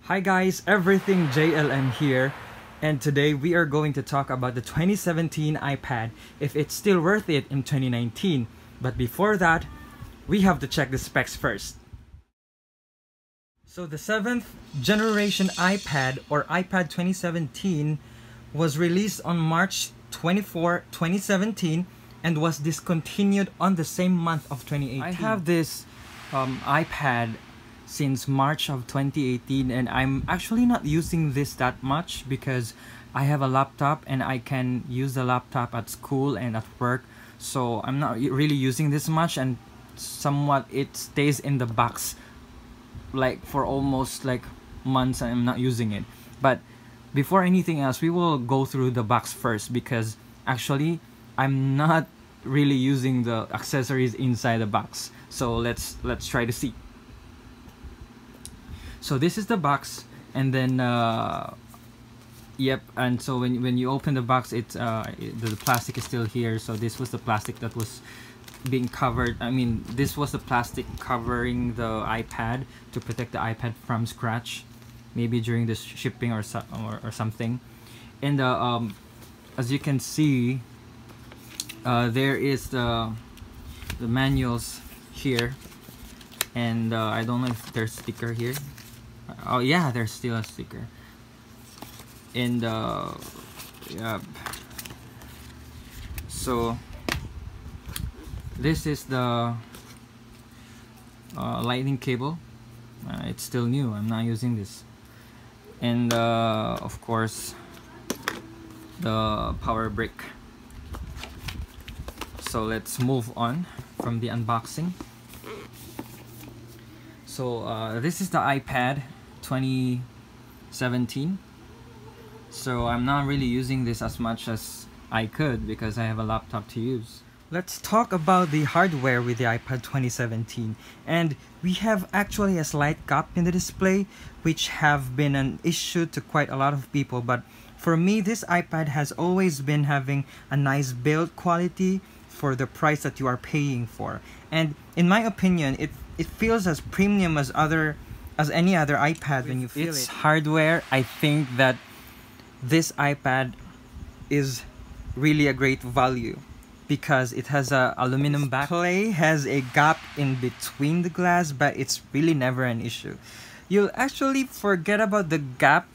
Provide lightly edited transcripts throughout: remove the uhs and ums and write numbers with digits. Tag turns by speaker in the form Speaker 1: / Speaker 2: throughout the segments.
Speaker 1: Hi guys, everything JLM here, and today we are going to talk about the 2017 iPad, if it's still worth it in 2019. But before that, we have to check the specs first. So the 7th generation iPad, or iPad 2017, was released on March 24, 2017 and was discontinued on the same month of 2018. I have this iPad since March of 2018, and I'm actually not using this that much because I have a laptop and I can use the laptop at school and at work, so I'm not really using this much, and somewhat it stays in the box like for almost like months and I'm not using it. But before anything else, we will go through the box first because actually I'm not really using the accessories inside the box. So let's try to see. So this is the box, and then yep, and so when you open the box, it's the plastic is still here. So this was the plastic that was being covered. I mean, this was the plastic covering the iPad to protect the iPad from scratch, maybe during the shipping or something. And as you can see, there is the manuals here, and I don't know if there's a sticker here. Oh yeah, there's still a sticker. And yeah, so this is the lightning cable. It's still new, I'm not using this. And of course the power brick. So let's move on from the unboxing. So this is the iPad 2017. So I'm not really using this as much as I could because I have a laptop to use. Let's talk about the hardware with the iPad 2017. And we have actually a slight gap in the display, which have been an issue to quite a lot of people. But for me, this iPad has always been having a nice build quality for the price that you are paying for. And in my opinion, it feels as premium as any other iPad when you feel its hardware. I think that this iPad is really a great value because it has a aluminum back. Display has a gap in between the glass, but it's really never an issue. You'll actually forget about the gap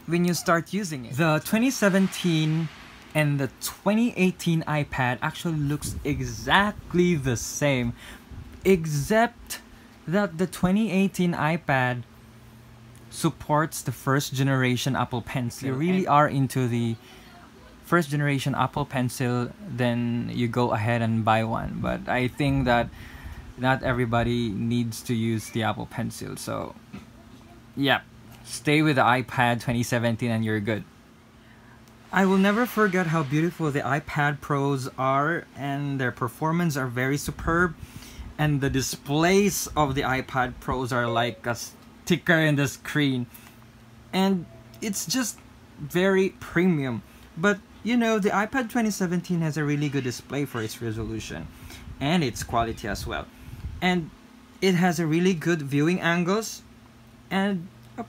Speaker 1: when you start using it. The 2017 and the 2018 iPad actually looks exactly the same, except that the 2018 iPad supports the first generation Apple Pencil. If you really are into the first generation Apple Pencil, then you go ahead and buy one. But I think that not everybody needs to use the Apple Pencil. So yeah, stay with the iPad 2017 and you're good. I will never forget how beautiful the iPad Pros are, and their performance are very superb. And the displays of the iPad Pros are like a sticker in the screen. And it's just very premium. But you know, the iPad 2017 has a really good display for its resolution and its quality as well. And it has a really good viewing angles and a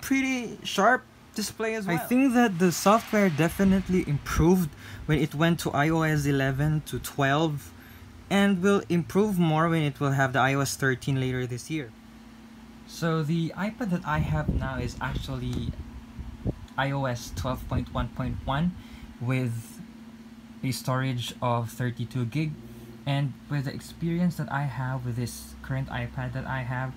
Speaker 1: pretty sharp display as well. I think that the software definitely improved when it went to iOS 11 to 12, and will improve more when it will have the iOS 13 later this year. So the iPad that I have now is actually iOS 12.1.1 with a storage of 32 gig, and with the experience that I have with this current iPad that I have,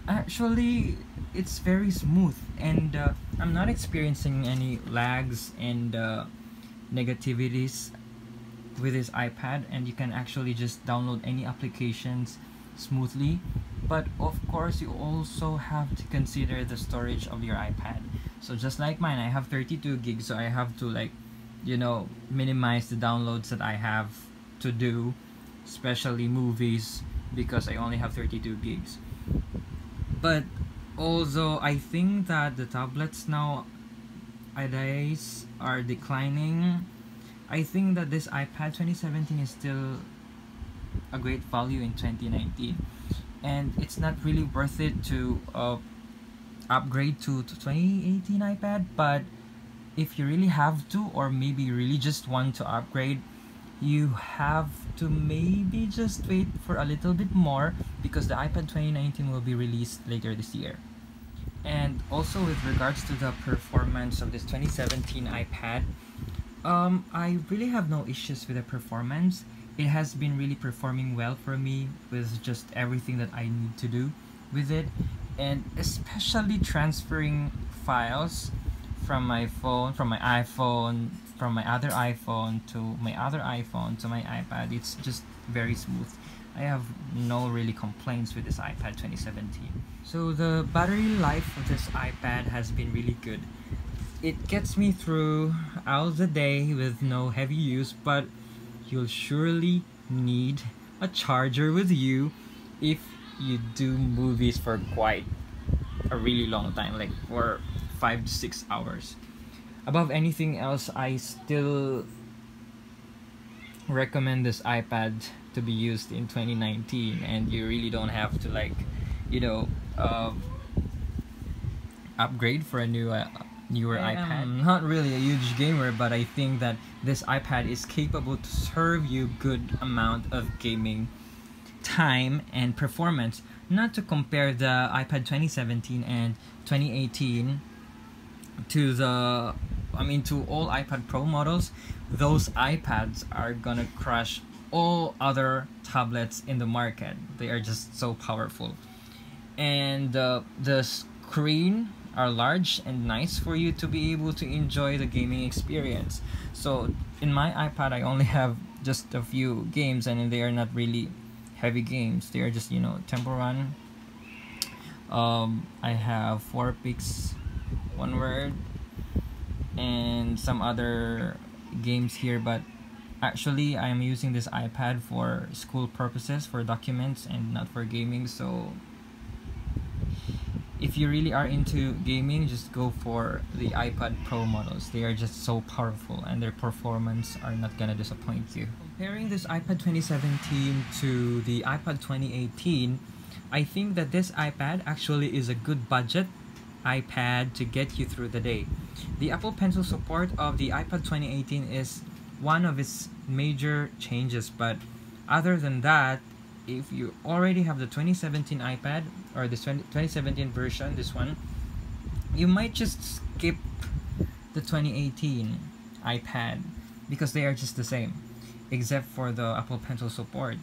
Speaker 1: actually it's very smooth, and I'm not experiencing any lags and negativities with this iPad, and you can actually just download any applications smoothly. But of course, you also have to consider the storage of your iPad. So just like mine, I have 32 gigs, so I have to, like, you know, minimize the downloads that I have to do, especially movies, because I only have 32 gigs. But also, I think that the tablets nowadays are declining. I think that this iPad 2017 is still a great value in 2019, and it's not really worth it to upgrade to 2018 iPad, but if you really have to, or maybe you really just want to upgrade, you have to maybe just wait for a little bit more, because the iPad 2019 will be released later this year. And also with regards to the performance of this 2017 iPad, I really have no issues with the performance. It has been really performing well for me with just everything that I need to do with it, and especially transferring files from my phone, from my iPhone, from my other iPhone to my other iPhone to my iPad. It's just very smooth. I have no really complaints with this iPad 2017. So the battery life of this iPad has been really good. It gets me through out the day with no heavy use, but you'll surely need a charger with you if you do movies for quite a really long time, like for 5 to 6 hours. Above anything else, I still recommend this iPad to be used in 2019, and you really don't have to, like, you know, upgrade for a newer iPad. I'm not really a huge gamer, but I think that this iPad is capable to serve you good amount of gaming time and performance. Not to compare the iPad 2017 and 2018 to the, to all iPad Pro models. Those iPads are gonna crush all other tablets in the market. They are just so powerful, and the screen are large and nice for you to be able to enjoy the gaming experience. So in my iPad, I only have just a few games, and they are not really heavy games. They are just, Temple Run. I have 4 Picks, 1 Word, and some other games here, but actually I am using this iPad for school purposes, for documents, and not for gaming. So if you really are into gaming, just go for the iPad Pro models. They are just so powerful, and their performance are not gonna disappoint you. Comparing this iPad 2017 to the iPad 2018, I think that this iPad actually is a good budget iPad to get you through the day. The Apple Pencil support of the iPad 2018 is one of its major changes, but other than that, if you already have the 2017 iPad, or the 2017 version, this one, you might just skip the 2018 iPad, because they are just the same except for the Apple Pencil support.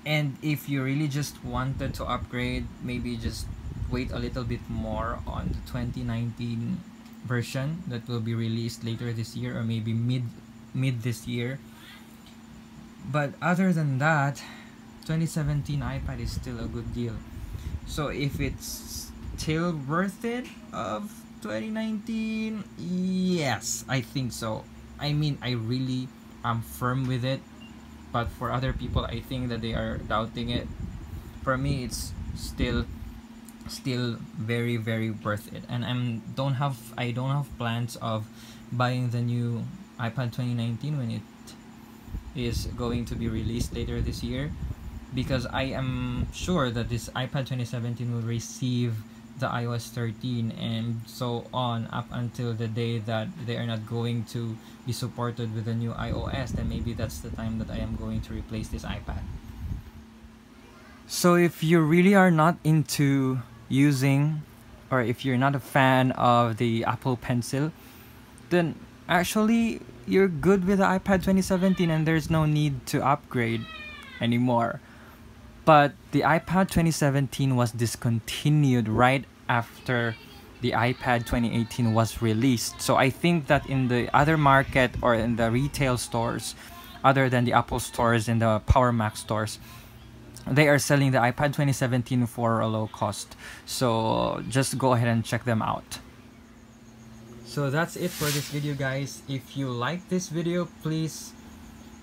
Speaker 1: And if you really just wanted to upgrade, maybe just wait a little bit more on the 2019 version that will be released later this year, or maybe mid this year. But other than that, 2017 iPad is still a good deal. So if it's still worth it of 2019, yes, I think so. I really am firm with it, but for other people, I think that they are doubting it. For me, it's still very, very worth it, and I don't have plans of buying the new iPad 2019 when it is going to be released later this year, because I am sure that this iPad 2017 will receive the iOS 13 and so on up until the day that they are not going to be supported with the new iOS. Then maybe that's the time that I am going to replace this iPad. So if you really are not into using, or if you're not a fan of the Apple Pencil, then actually you're good with the iPad 2017 and there's no need to upgrade anymore. But the iPad 2017 was discontinued right after the iPad 2018 was released. So I think that in the other market, or in the retail stores other than the Apple stores and the Power Mac stores, they are selling the iPad 2017 for a low cost. So just go ahead and check them out. So that's it for this video, guys. If you like this video, please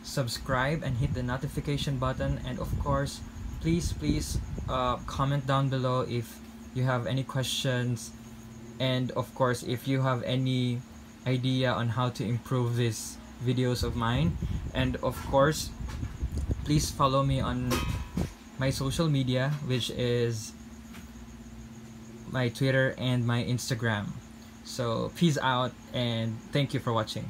Speaker 1: subscribe and hit the notification button, and of course please comment down below if you have any questions, and of course if you have any idea on how to improve these videos of mine. And of course, please follow me on my social media, which is my Twitter, and my Instagram. So peace out and thank you for watching.